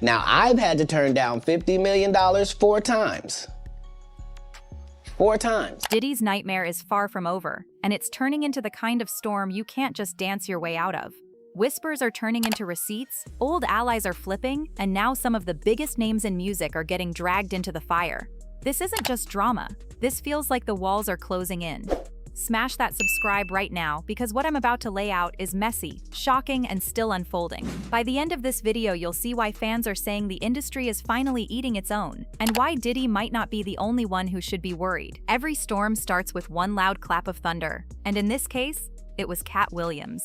Now, I've had to turn down $50 million 4 times. 4 times. Diddy's nightmare is far from over, and it's turning into the kind of storm you can't just dance your way out of. Whispers are turning into receipts, old allies are flipping, and now some of the biggest names in music are getting dragged into the fire. This isn't just drama. This feels like the walls are closing in. Smash that subscribe right now, because what I'm about to lay out is messy, shocking, and still unfolding. By the end of this video, you'll see why fans are saying the industry is finally eating its own, and why Diddy might not be the only one who should be worried. Every storm starts with one loud clap of thunder, and in this case, it was Katt Williams.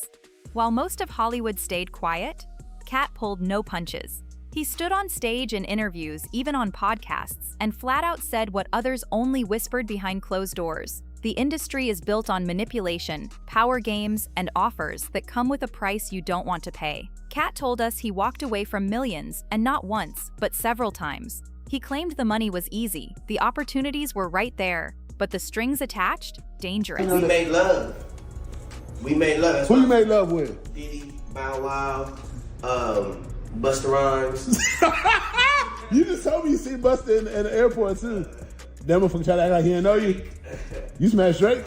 While most of Hollywood stayed quiet, Katt pulled no punches. He stood on stage in interviews, even on podcasts, and flat out said what others only whispered behind closed doors. The industry is built on manipulation, power games, and offers that come with a price you don't want to pay. Katt told us he walked away from millions, and not once, but several times. He claimed the money was easy, the opportunities were right there, but the strings attached? Dangerous. We made love. We made love. Who you made love with? Diddy, Bow Wow, Busta Rhymes. You just told me you see Busta in the airport too. That motherfucker try to act like he didn't know you. You smashed Drake.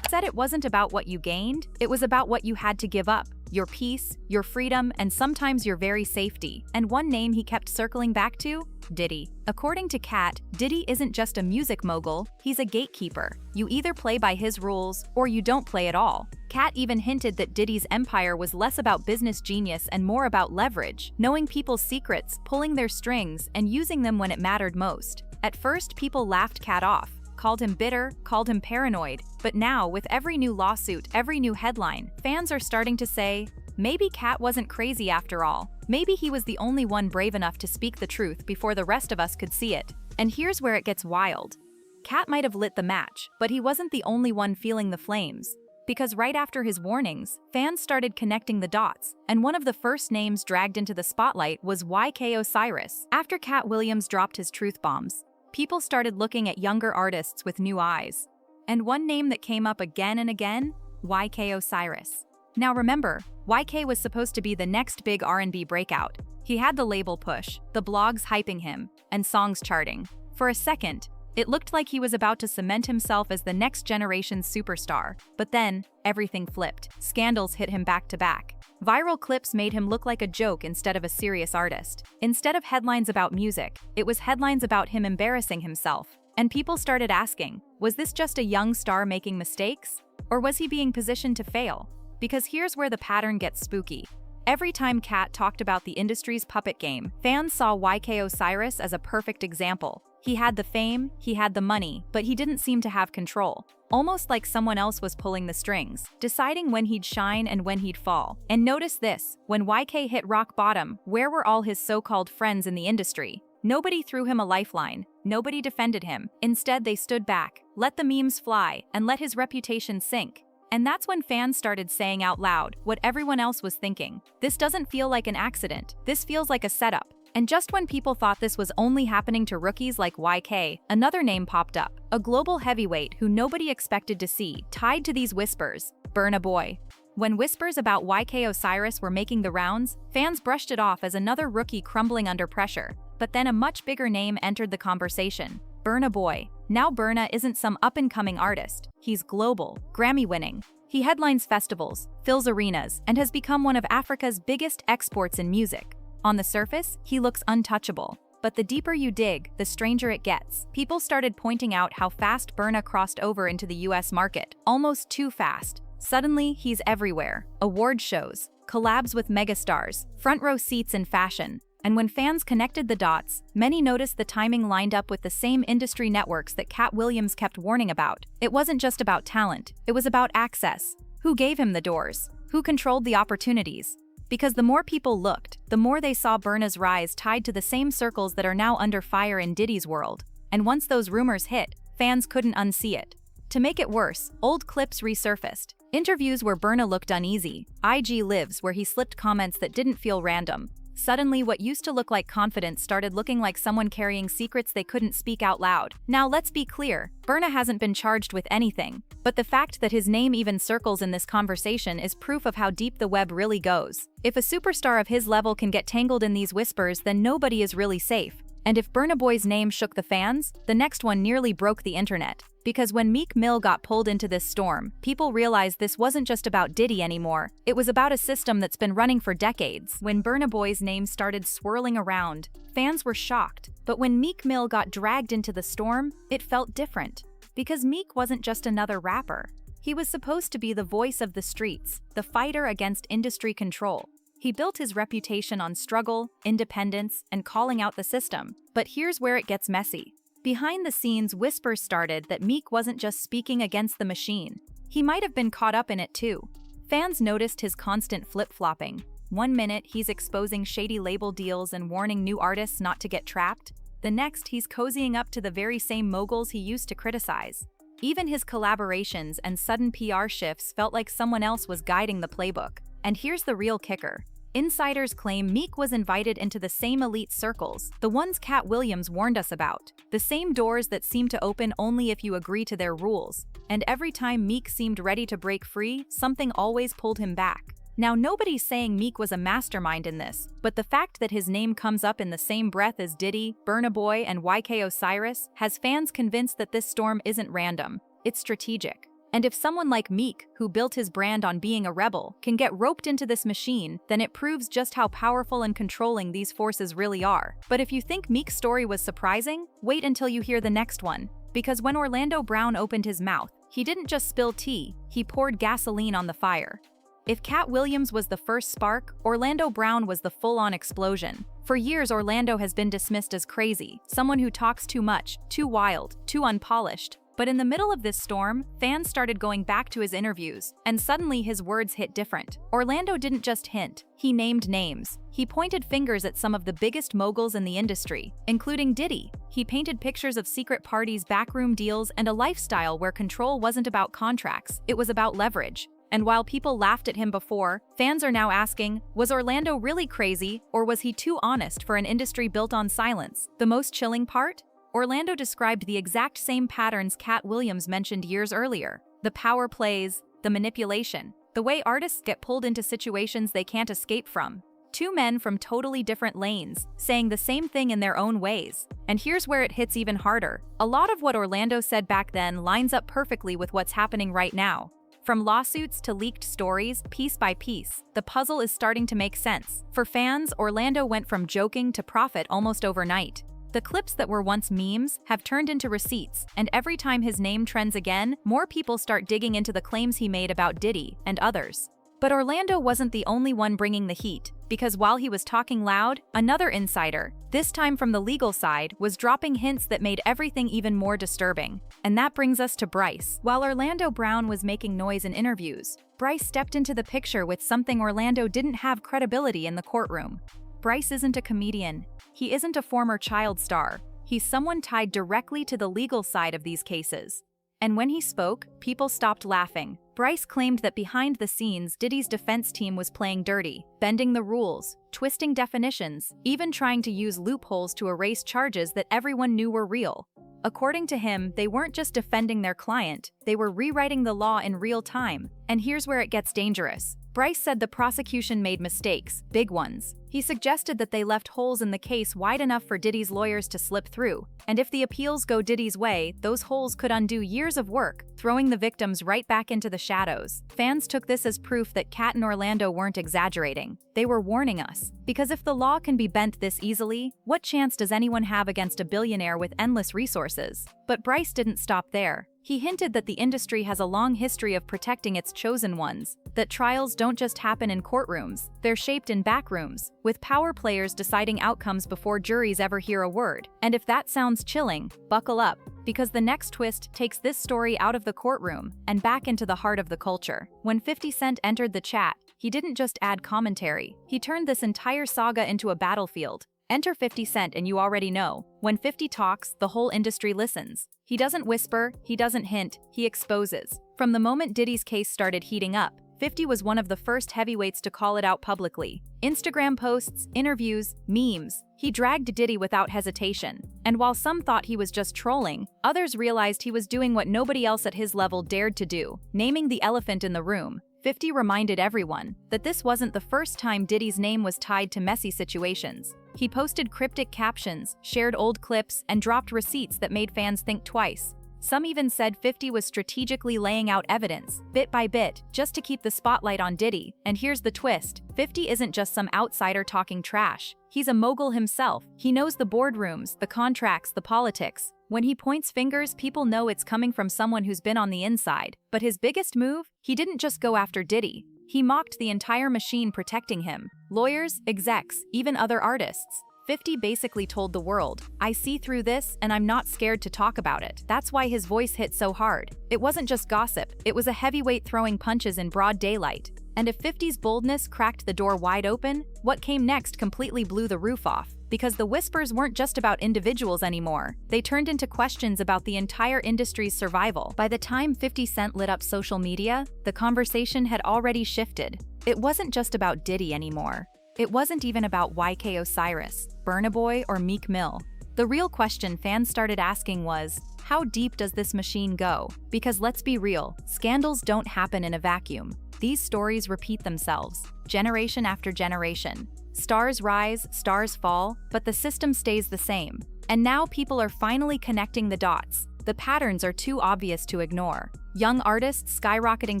Said it wasn't about what you gained, it was about what you had to give up. Your peace, your freedom, and sometimes your very safety. And one name he kept circling back to? Diddy. According to Katt, Diddy isn't just a music mogul, he's a gatekeeper. You either play by his rules, or you don't play at all. Katt even hinted that Diddy's empire was less about business genius and more about leverage, knowing people's secrets, pulling their strings, and using them when it mattered most. At first, people laughed Katt off, called him bitter, called him paranoid, but now, with every new lawsuit, every new headline, fans are starting to say, maybe Katt wasn't crazy after all. Maybe he was the only one brave enough to speak the truth before the rest of us could see it. And here's where it gets wild. Katt might have lit the match, but he wasn't the only one feeling the flames. Because right after his warnings, fans started connecting the dots, and one of the first names dragged into the spotlight was YK Osiris. After Katt Williams dropped his truth bombs, people started looking at younger artists with new eyes. And one name that came up again and again? YK Osiris. Now remember, YK was supposed to be the next big R&B breakout. He had the label push, the blogs hyping him, and songs charting. For a second, it looked like he was about to cement himself as the next generation's superstar. But then, everything flipped. Scandals hit him back to back. Viral clips made him look like a joke instead of a serious artist. Instead of headlines about music, it was headlines about him embarrassing himself. And people started asking, was this just a young star making mistakes? Or was he being positioned to fail? Because here's where the pattern gets spooky. Every time Katt talked about the industry's puppet game, fans saw YK Osiris as a perfect example. He had the fame, he had the money, but he didn't seem to have control. Almost like someone else was pulling the strings, deciding when he'd shine and when he'd fall. And notice this, when YK hit rock bottom, where were all his so-called friends in the industry? Nobody threw him a lifeline, nobody defended him. Instead, they stood back, let the memes fly, and let his reputation sink. And that's when fans started saying out loud what everyone else was thinking. This doesn't feel like an accident, this feels like a setup. And just when people thought this was only happening to rookies like YK, another name popped up, a global heavyweight who nobody expected to see, tied to these whispers, Burna Boy. When whispers about YK Osiris were making the rounds, fans brushed it off as another rookie crumbling under pressure. But then a much bigger name entered the conversation, Burna Boy. Now Burna isn't some up-and-coming artist, he's global, Grammy-winning. He headlines festivals, fills arenas, and has become one of Africa's biggest exports in music. On the surface, he looks untouchable. But the deeper you dig, the stranger it gets. People started pointing out how fast Burna crossed over into the US market, almost too fast. Suddenly, he's everywhere. Award shows, collabs with megastars, front row seats in fashion. And when fans connected the dots, many noticed the timing lined up with the same industry networks that Katt Williams kept warning about. It wasn't just about talent, it was about access. Who gave him the doors? Who controlled the opportunities? Because the more people looked, the more they saw Burna's rise tied to the same circles that are now under fire in Diddy's world. And once those rumors hit, fans couldn't unsee it. To make it worse, old clips resurfaced. Interviews where Burna looked uneasy, IG Lives where he slipped comments that didn't feel random, Suddenly, what used to look like confidence started looking like someone carrying secrets they couldn't speak out loud. Now, let's be clear, Burna hasn't been charged with anything, but the fact that his name even circles in this conversation is proof of how deep the web really goes. If a superstar of his level can get tangled in these whispers, then nobody is really safe. And if Burna Boy's name shook the fans, the next one nearly broke the internet. Because when Meek Mill got pulled into this storm, people realized this wasn't just about Diddy anymore. It was about a system that's been running for decades. When Burna Boy's name started swirling around, fans were shocked. But when Meek Mill got dragged into the storm, it felt different. Because Meek wasn't just another rapper. He was supposed to be the voice of the streets, the fighter against industry control. He built his reputation on struggle, independence, and calling out the system. But here's where it gets messy. Behind the scenes, whispers started that Meek wasn't just speaking against the machine. He might have been caught up in it too. Fans noticed his constant flip-flopping. One minute, he's exposing shady label deals and warning new artists not to get trapped. The next, he's cozying up to the very same moguls he used to criticize. Even his collaborations and sudden PR shifts felt like someone else was guiding the playbook. And here's the real kicker. Insiders claim Meek was invited into the same elite circles, the ones Katt Williams warned us about. The same doors that seem to open only if you agree to their rules. And every time Meek seemed ready to break free, something always pulled him back. Now, nobody's saying Meek was a mastermind in this, but the fact that his name comes up in the same breath as Diddy, Burna Boy, and YK Osiris has fans convinced that this storm isn't random, it's strategic. And if someone like Meek, who built his brand on being a rebel, can get roped into this machine, then it proves just how powerful and controlling these forces really are. But if you think Meek's story was surprising, wait until you hear the next one. Because when Orlando Brown opened his mouth, he didn't just spill tea, he poured gasoline on the fire. If Katt Williams was the first spark, Orlando Brown was the full-on explosion. For years, Orlando has been dismissed as crazy, someone who talks too much, too wild, too unpolished. But in the middle of this storm, fans started going back to his interviews, and suddenly his words hit different. Orlando didn't just hint, he named names. He pointed fingers at some of the biggest moguls in the industry, including Diddy. He painted pictures of secret parties, backroom deals, and a lifestyle where control wasn't about contracts, it was about leverage. And while people laughed at him before, fans are now asking, was Orlando really crazy, or was he too honest for an industry built on silence? The most chilling part? Orlando described the exact same patterns Katt Williams mentioned years earlier. The power plays, the manipulation, the way artists get pulled into situations they can't escape from. Two men from totally different lanes, saying the same thing in their own ways. And here's where it hits even harder. A lot of what Orlando said back then lines up perfectly with what's happening right now. From lawsuits to leaked stories, piece by piece, the puzzle is starting to make sense. For fans, Orlando went from joking to profit almost overnight. The clips that were once memes have turned into receipts, and every time his name trends again, more people start digging into the claims he made about Diddy and others. But Orlando wasn't the only one bringing the heat, because while he was talking loud, another insider, this time from the legal side, was dropping hints that made everything even more disturbing. And that brings us to Bryce. While Orlando Brown was making noise in interviews, Bryce stepped into the picture with something Orlando didn't have credibility in the courtroom. Bryce isn't a comedian. He isn't a former child star. He's someone tied directly to the legal side of these cases. And when he spoke, people stopped laughing. Bryce claimed that behind the scenes, Diddy's defense team was playing dirty, bending the rules, twisting definitions, even trying to use loopholes to erase charges that everyone knew were real. According to him, they weren't just defending their client, they were rewriting the law in real time. And here's where it gets dangerous. Bryce said the prosecution made mistakes, big ones. He suggested that they left holes in the case wide enough for Diddy's lawyers to slip through. And if the appeals go Diddy's way, those holes could undo years of work, throwing the victims right back into the shadows. Fans took this as proof that Katt and Orlando weren't exaggerating. They were warning us. Because if the law can be bent this easily, what chance does anyone have against a billionaire with endless resources? But Bryce didn't stop there. He hinted that the industry has a long history of protecting its chosen ones, that trials don't just happen in courtrooms, they're shaped in backrooms, with power players deciding outcomes before juries ever hear a word. And if that sounds chilling, buckle up, because the next twist takes this story out of the courtroom and back into the heart of the culture. When 50 Cent entered the chat, he didn't just add commentary, he turned this entire saga into a battlefield. Enter 50 Cent and you already know, when 50 talks, the whole industry listens. He doesn't whisper, he doesn't hint, he exposes. From the moment Diddy's case started heating up, 50 was one of the first heavyweights to call it out publicly. Instagram posts, interviews, memes. He dragged Diddy without hesitation. And while some thought he was just trolling, others realized he was doing what nobody else at his level dared to do, naming the elephant in the room. 50 reminded everyone that this wasn't the first time Diddy's name was tied to messy situations. He posted cryptic captions, shared old clips, and dropped receipts that made fans think twice. Some even said 50 was strategically laying out evidence, bit by bit, just to keep the spotlight on Diddy. And here's the twist: 50 isn't just some outsider talking trash. He's a mogul himself. He knows the boardrooms, the contracts, the politics. When he points fingers, people know it's coming from someone who's been on the inside. But his biggest move? He didn't just go after Diddy. He mocked the entire machine protecting him. Lawyers, execs, even other artists. 50 basically told the world, I see through this and I'm not scared to talk about it. That's why his voice hit so hard. It wasn't just gossip, it was a heavyweight throwing punches in broad daylight. And if 50's boldness cracked the door wide open, what came next completely blew the roof off. Because the whispers weren't just about individuals anymore, they turned into questions about the entire industry's survival. By the time 50 Cent lit up social media, the conversation had already shifted. It wasn't just about Diddy anymore. It wasn't even about YK Osiris, Burna Boy, or Meek Mill. The real question fans started asking was, how deep does this machine go? Because let's be real, scandals don't happen in a vacuum. These stories repeat themselves, generation after generation. Stars rise, stars fall, but the system stays the same. And now people are finally connecting the dots. The patterns are too obvious to ignore. Young artists skyrocketing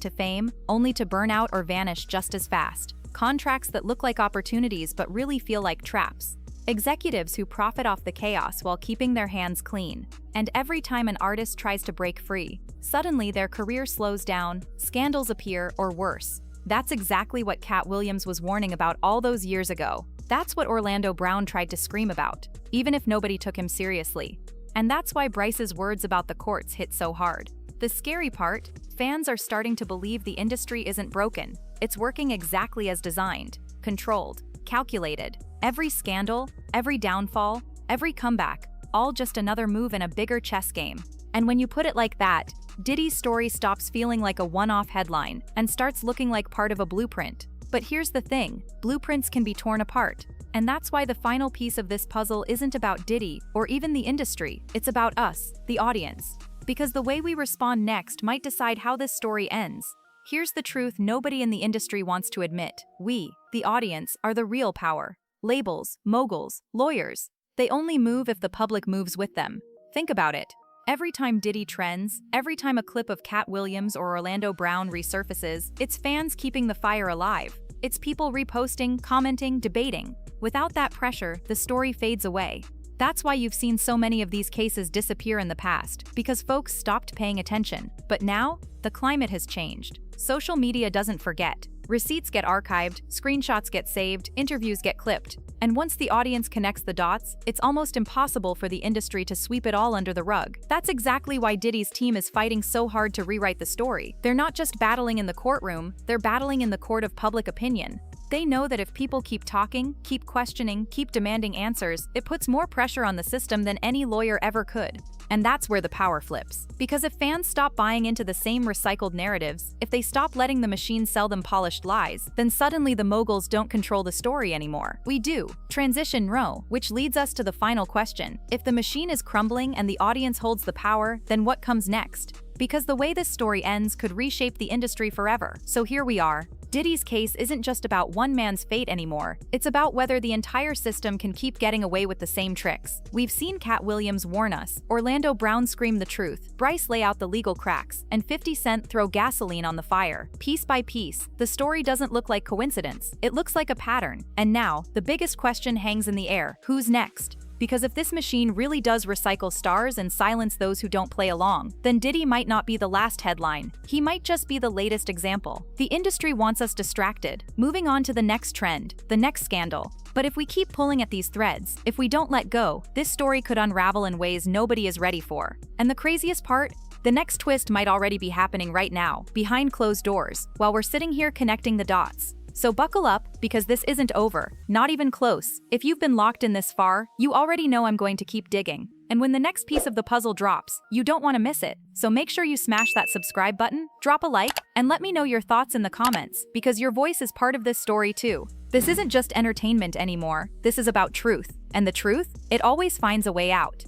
to fame, only to burn out or vanish just as fast. Contracts that look like opportunities but really feel like traps. Executives who profit off the chaos while keeping their hands clean. And every time an artist tries to break free, suddenly their career slows down, scandals appear, or worse. That's exactly what Katt Williams was warning about all those years ago. That's what Orlando Brown tried to scream about, even if nobody took him seriously. And that's why Bryce's words about the courts hit so hard. The scary part, fans are starting to believe the industry isn't broken. It's working exactly as designed, controlled, calculated. Every scandal, every downfall, every comeback, all just another move in a bigger chess game. And when you put it like that, Diddy's story stops feeling like a one-off headline and starts looking like part of a blueprint. But here's the thing, blueprints can be torn apart. And that's why the final piece of this puzzle isn't about Diddy or even the industry, it's about us, the audience. Because the way we respond next might decide how this story ends. Here's the truth nobody in the industry wants to admit. We, the audience, are the real power. Labels, moguls, lawyers. They only move if the public moves with them. Think about it. Every time Diddy trends, every time a clip of Katt Williams or Orlando Brown resurfaces, it's fans keeping the fire alive. It's people reposting, commenting, debating. Without that pressure, the story fades away. That's why you've seen so many of these cases disappear in the past, because folks stopped paying attention. But now, the climate has changed. Social media doesn't forget. Receipts get archived, screenshots get saved, interviews get clipped. And once the audience connects the dots, it's almost impossible for the industry to sweep it all under the rug. That's exactly why Diddy's team is fighting so hard to rewrite the story. They're not just battling in the courtroom, they're battling in the court of public opinion. They know that if people keep talking, keep questioning, keep demanding answers, it puts more pressure on the system than any lawyer ever could. And that's where the power flips. Because if fans stop buying into the same recycled narratives, if they stop letting the machine sell them polished lies, then suddenly the moguls don't control the story anymore. We do. Transition row, which leads us to the final question. If the machine is crumbling and the audience holds the power, then what comes next? Because the way this story ends could reshape the industry forever. So here we are. Diddy's case isn't just about one man's fate anymore, it's about whether the entire system can keep getting away with the same tricks. We've seen Katt Williams warn us, Orlando Brown scream the truth, Bryce lay out the legal cracks, and 50 Cent throw gasoline on the fire. Piece by piece, the story doesn't look like coincidence, it looks like a pattern. And now, the biggest question hangs in the air: who's next? Because if this machine really does recycle stars and silence those who don't play along, then Diddy might not be the last headline. He might just be the latest example. The industry wants us distracted, moving on to the next trend, the next scandal. But if we keep pulling at these threads, if we don't let go, this story could unravel in ways nobody is ready for. And the craziest part? The next twist might already be happening right now, behind closed doors, while we're sitting here connecting the dots. So buckle up, because this isn't over, not even close. If you've been locked in this far, you already know I'm going to keep digging. And when the next piece of the puzzle drops, you don't want to miss it. So make sure you smash that subscribe button, drop a like, and let me know your thoughts in the comments, because your voice is part of this story too. This isn't just entertainment anymore, this is about truth. And the truth, it always finds a way out.